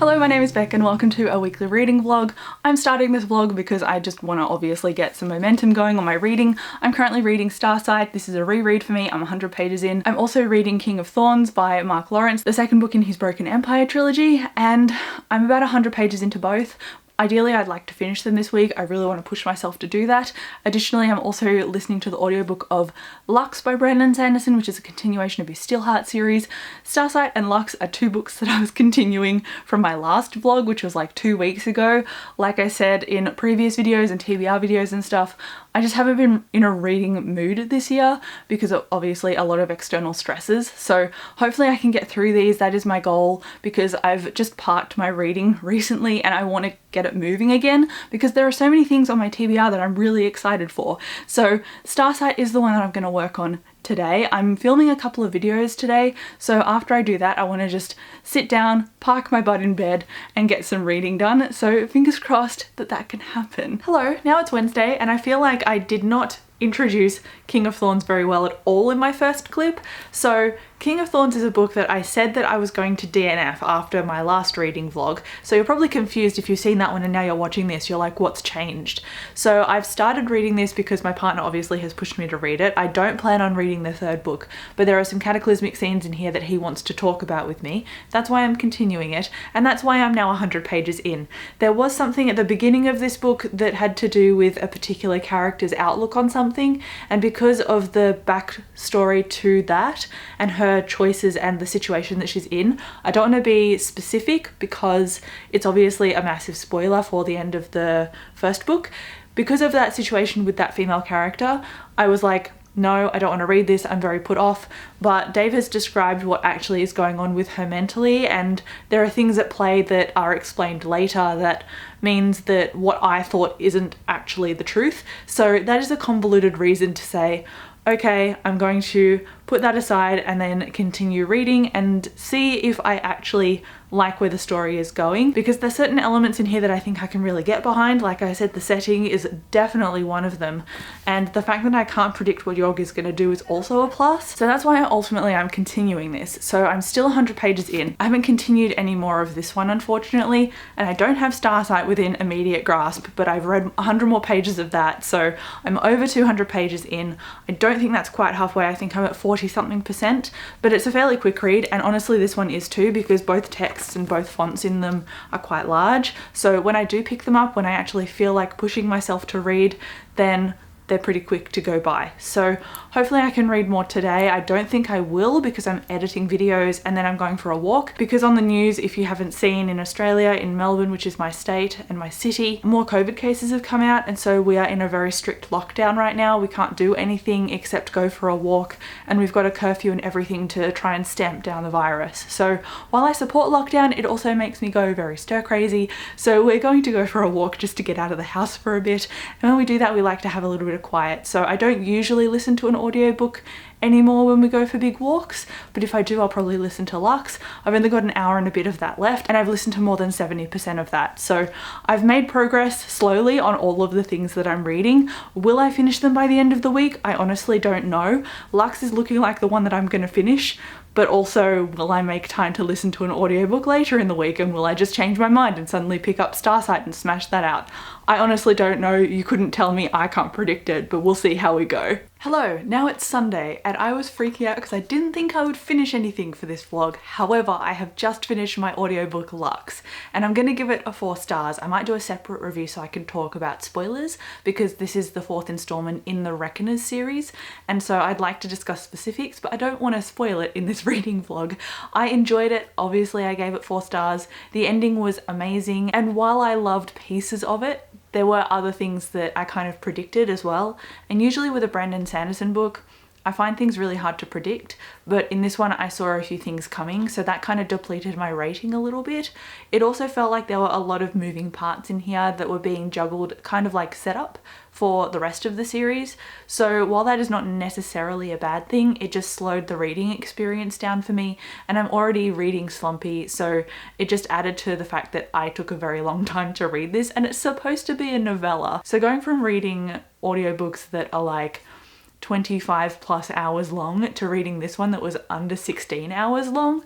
Hello, my name is Beck and welcome to a weekly reading vlog. I'm starting this vlog because I just want to obviously get some momentum going on my reading. I'm currently reading Starsight. This is a reread for me. I'm 100 pages in. I'm also reading King of Thorns by Mark Lawrence, the second book in his Broken Empire trilogy, and I'm about 100 pages into both. Ideally, I'd like to finish them this week. I really want to push myself to do that. Additionally, I'm also listening to the audiobook of Lux by Brandy Sandy, which is a continuation of his Steelheart series. Starsight and Lux are two books that I was continuing from my last vlog, which was like 2 weeks ago. Like I said in previous videos and TBR videos and stuff, I just haven't been in a reading mood this year because of obviously a lot of external stresses. So hopefully I can get through these. That is my goal because I've just parked my reading recently and I want to get it moving again because there are so many things on my TBR that I'm really excited for. So Starsight is the one that I'm going to work on today. I'm filming a couple of videos today, so after I do that I want to just sit down, park my butt in bed and get some reading done, so fingers crossed that that can happen. Hello, now it's Wednesday and I feel like I did not introduce King of Thorns very well at all in my first clip. So King of Thorns is a book that I said that I was going to DNF after my last reading vlog. So you're probably confused if you've seen that one and now you're watching this, you're like, what's changed? So I've started reading this because my partner obviously has pushed me to read it. I don't plan on reading the third book, but there are some cataclysmic scenes in here that he wants to talk about with me. That's why I'm continuing it, and that's why I'm now 100 pages in. There was something at the beginning of this book that had to do with a particular character's outlook on something, and because of the backstory to that and her choices and the situation that she's in, I don't want to be specific because it's obviously a massive spoiler for the end of the first book. Because of that situation with that female character, I was like, no, I don't want to read this, I'm very put off. But Dave has described what actually is going on with her mentally, and there are things at play that are explained later that means that what I thought isn't actually the truth. So that is a convoluted reason to say, okay, I'm going to put that aside and then continue reading and see if I actually like where the story is going, because there's certain elements in here that I think I can really get behind. Like I said, the setting is definitely one of them, and the fact that I can't predict what Yorg is going to do is also a plus. So that's why ultimately I'm continuing this. So I'm still 100 pages in. I haven't continued any more of this one, unfortunately, and I don't have Starsight within immediate grasp, but I've read 100 more pages of that, so I'm over 200 pages in. I don't think that's quite halfway. I think I'm at 40 something percent, but it's a fairly quick read, and honestly this one is too, because both texts and both fonts in them are quite large. So when I do pick them up, when I actually feel like pushing myself to read, then they're pretty quick to go by. So hopefully I can read more today. I don't think I will because I'm editing videos and then I'm going for a walk, because on the news, if you haven't seen, in Australia, in Melbourne, which is my state and my city, more COVID cases have come out, and so we are in a very strict lockdown right now. We can't do anything except go for a walk, and we've got a curfew and everything to try and stamp down the virus. So while I support lockdown, it also makes me go very stir crazy. So we're going to go for a walk just to get out of the house for a bit, and when we do that we like to have a little bit of quiet. So I don't usually listen to an audiobook anymore when we go for big walks, but if I do, I'll probably listen to Lux. I've only got an hour and a bit of that left, and I've listened to more than 70% of that. So I've made progress slowly on all of the things that I'm reading. Will I finish them by the end of the week? I honestly don't know. Lux is looking like the one that I'm going to finish, but also will I make time to listen to an audiobook later in the week, and will I just change my mind and suddenly pick up Starsight and smash that out? I honestly don't know. You couldn't tell me. I can't predict it, but we'll see how we go. Hello, now it's Sunday and I was freaking out because I didn't think I would finish anything for this vlog. However, I have just finished my audiobook Lux and I'm going to give it a 4 stars. I might do a separate review so I can talk about spoilers, because this is the 4th installment in the Reckoners series, and so I'd like to discuss specifics, but I don't want to spoil it in this reading vlog. I enjoyed it. Obviously I gave it 4 stars. The ending was amazing, and while I loved pieces of it, there were other things that I kind of predicted as well. And usually with a Brandy Sandy book, I find things really hard to predict, but in this one I saw a few things coming, so that kind of depleted my rating a little bit. It also felt like there were a lot of moving parts in here that were being juggled, kind of like setup for the rest of the series. So while that is not necessarily a bad thing, it just slowed the reading experience down for me, and I'm already reading slumpy, so it just added to the fact that I took a very long time to read this, and it's supposed to be a novella. So going from reading audiobooks that are like 25 plus hours long to reading this one that was under 16 hours long,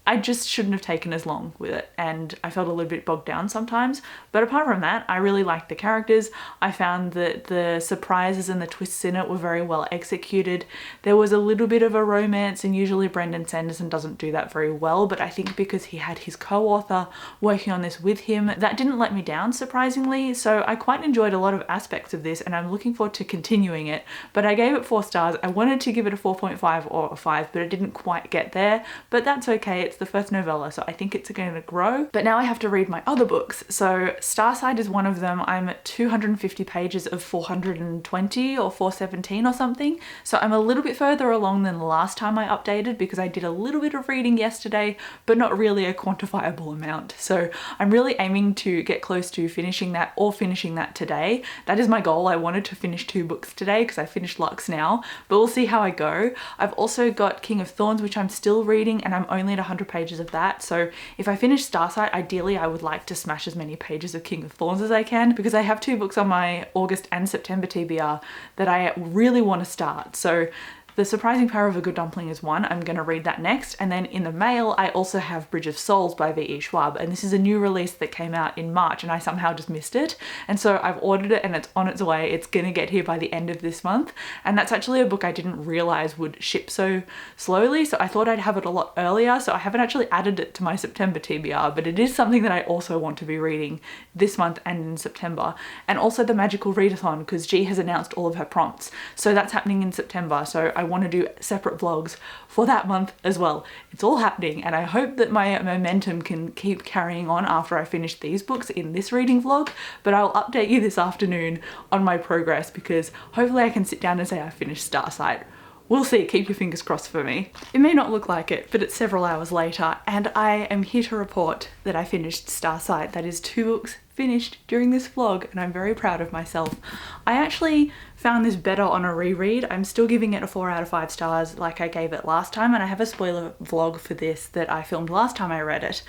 I just shouldn't have taken as long with it, and I felt a little bit bogged down sometimes. But apart from that, I really liked the characters. I found that the surprises and the twists in it were very well executed. There was a little bit of a romance, and usually Brendan Sanderson doesn't do that very well, but I think because he had his co-author working on this with him, that didn't let me down, surprisingly. So I quite enjoyed a lot of aspects of this, and I'm looking forward to continuing it. But I gave it 4 stars. I wanted to give it a 4.5 or a 5, but it didn't quite get there. But that's okay, it's the first novella, so I think it's going to grow. But now I have to read my other books. So Starsight is one of them. I'm at 250 pages of 420 or 417 or something. So I'm a little bit further along than the last time I updated, because I did a little bit of reading yesterday, but not really a quantifiable amount. So I'm really aiming to get close to finishing that, or finishing that today. That is my goal. I wanted to finish 2 books today because I finished Lux now, but we'll see how I go. I've also got King of Thorns, which I'm still reading, and I'm only at 100 pages of that. So if I finish Starsight, ideally I would like to smash as many pages of King of Thorns as I can, because I have 2 books on my August and September TBR that I really want to start. So The Surprising Power of a Good Dumpling is one. I'm going to read that next. And then in the mail, I also have Bridge of Souls by V.E. Schwab. And this is a new release that came out in March, and I somehow just missed it. And so I've ordered it and it's on its way. It's going to get here by the end of this month. And that's actually a book I didn't realize would ship so slowly. So I thought I'd have it a lot earlier. So I haven't actually added it to my September TBR, but it is something that I also want to be reading this month and in September. And also the Magical Readathon, because G has announced all of her prompts. So that's happening in September. So I want to do separate vlogs for that month as well. It's all happening, and I hope that my momentum can keep carrying on after I finish these books in this reading vlog, but I'll update you this afternoon on my progress, because hopefully I can sit down and say I finished Starsight. We'll see, keep your fingers crossed for me. It may not look like it, but it's several hours later, and I am here to report that I finished Starsight. That is 2 books finished during this vlog, and I'm very proud of myself. I actually found this better on a reread. I'm still giving it a 4 out of 5 stars like I gave it last time, and I have a spoiler vlog for this that I filmed last time I read it.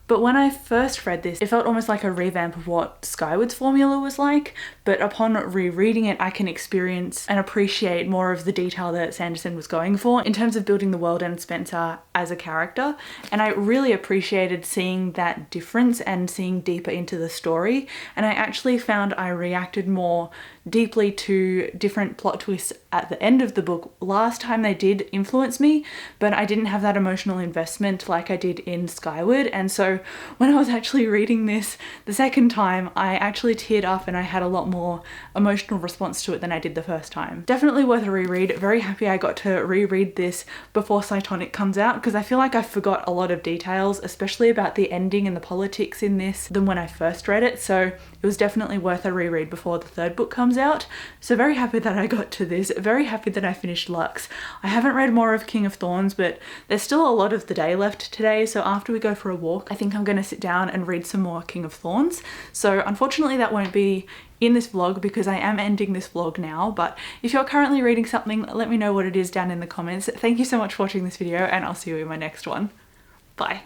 But when I first read this, it felt almost like a revamp of what Skyward's formula was like, but upon rereading it, I can experience and appreciate more of the detail that Sanderson was going for in terms of building the world and Spencer as a character. And I really appreciated seeing that difference and seeing deeper into the story. And I actually found I reacted more deeply to different plot twists at the end of the book. Last time they did influence me, but I didn't have that emotional investment like I did in Skyward. And so when I was actually reading this the second time, I actually teared up and I had a lot more emotional response to it than I did the first time. Definitely worth a reread. Very happy I got to reread this before Cytonic comes out, because I feel like I forgot a lot of details, especially about the ending and the politics in this, than when I first read it. So it was definitely worth a reread before the 3rd book comes out. So very happy that I got to this. Very happy that I finished Lux. I haven't read more of King of Thorns, but there's still a lot of the day left today. So after we go for a walk, I think I'm going to sit down and read some more King of Thorns. So unfortunately that won't be in this vlog because I am ending this vlog now, but if you're currently reading something, let me know what it is down in the comments. Thank you so much for watching this video, and I'll see you in my next one. Bye.